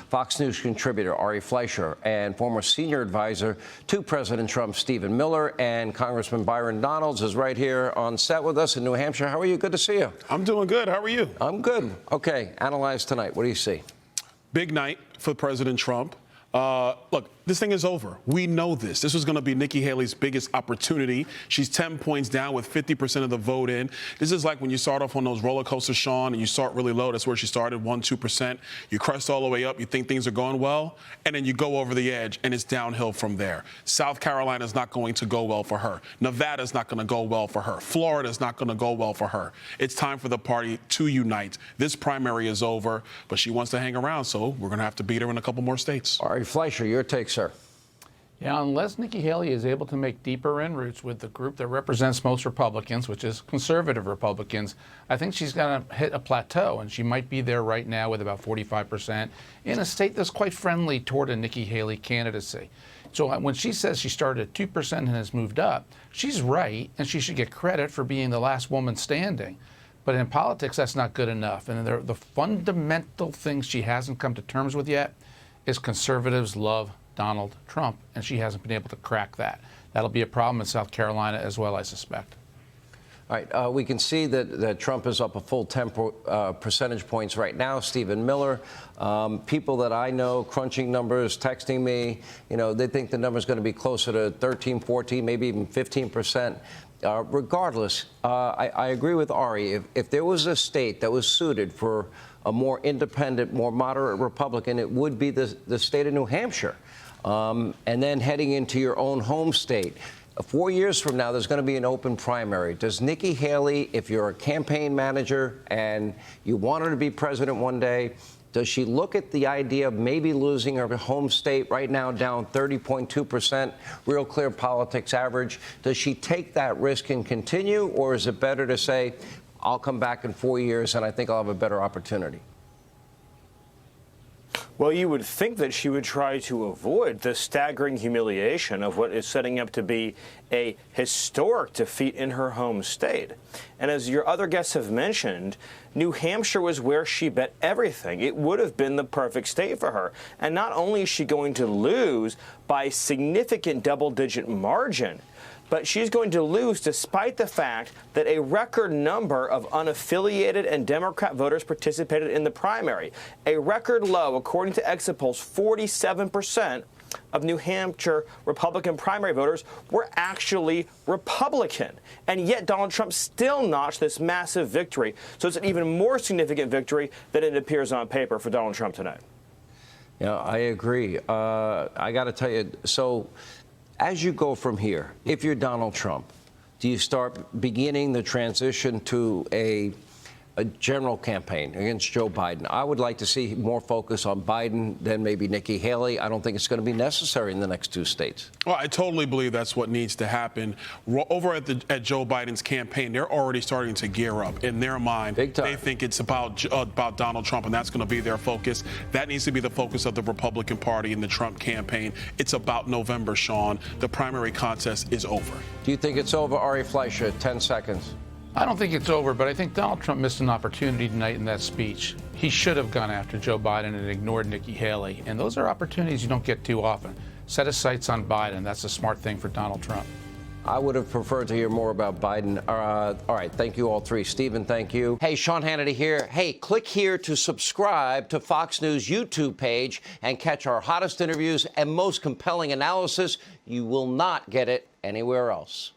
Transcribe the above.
Fox News contributor Ari Fleischer and former senior advisor to President Trump, Stephen Miller, and Congressman Byron Donalds is right here on set with us in New Hampshire. How are you? Good to see you. I'm doing good. How are you? I'm good. Okay, analyze tonight. What do you see? Big night for President Trump. Look, this thing is over. We know this. This was going to be Nikki Haley's biggest opportunity. She's 10 points down with 50% of the vote in. This is like when you start off on those roller coasters, Sean, and you start really low. That's where she started, 1-2%. You crest all the way up. You think things are going well, and then you go over the edge, and it's downhill from there. South Carolina is not going to go well for her. Nevada is not going to go well for her. Florida is not going to go well for her. It's time for the party to unite. This primary is over, but she wants to hang around, so we're going to have to beat her in a couple more states. All right, Fleischer, your take, sir. Yeah, unless Nikki Haley is able to make deeper inroads with the group that represents most Republicans, which is conservative Republicans, I think she's going to hit a plateau, and she might be there right now with about 45% in a state that's quite friendly toward a Nikki Haley candidacy. So when she says she started at 2% and has moved up, she's right, and she should get credit for being the last woman standing. But in politics, that's not good enough. And the fundamental things she hasn't come to terms with yet is conservatives love Donald Trump, and she hasn't been able to crack that. That'll be a problem in South Carolina as well, I suspect. All right, we can see that Trump is up a full 10 percentage points right now. Stephen Miller, people that I know, crunching numbers, texting me, they think the number is going to be closer to 13, 14, maybe even 15%. Regardless, I agree with Ari. If there was a state that was suited for a more independent, more moderate Republican, it would be the state of New Hampshire. And then heading into your own home state. 4 years from now, there's going to be an open primary. Does Nikki Haley, if you're a campaign manager and you want her to be president one day, does she look at the idea of maybe losing her home state right now down 30.2%, Real Clear Politics average? Does she take that risk and continue, or is it better to say, I'll come back in 4 years and I think I'll have a better opportunity? Well, you would think that she would try to avoid the staggering humiliation of what is setting up to be a historic defeat in her home state. And as your other guests have mentioned, New Hampshire was where she bet everything. It would have been the perfect state for her. And not only is she going to lose by a significant double-digit margin, but she's going to lose despite the fact that a record number of unaffiliated and Democrat voters participated in the primary. A record low, according to exit polls, 47% of New Hampshire Republican primary voters were actually Republican. And yet Donald Trump still notched this massive victory. So it's an even more significant victory than it appears on paper for Donald Trump tonight. Yeah, I agree. I got to tell you, so as you go from here, if you're Donald Trump, do you start beginning the transition to a general campaign against Joe Biden? I would like to see more focus on Biden than maybe Nikki Haley. I don't think it's going to be necessary in the next two states. Well, I totally believe that's what needs to happen. Over at Joe Biden's campaign, they're already starting to gear up. In their mind, Big time. They think it's about Donald Trump, and that's going to be their focus. That needs to be the focus of the Republican Party in the Trump campaign. It's about November, Sean. The primary contest is over. Do you think it's over, Ari Fleischer? 10 seconds. I don't think it's over, but I think Donald Trump missed an opportunity tonight in that speech. He should have gone after Joe Biden and ignored Nikki Haley. And those are opportunities you don't get too often. Set his sights on Biden. That's a smart thing for Donald Trump. I would have preferred to hear more about Biden. All right. Thank you, all three. Stephen, thank you. Hey, Sean Hannity here. Hey, click here to subscribe to Fox News YouTube page and catch our hottest interviews and most compelling analysis. You will not get it anywhere else.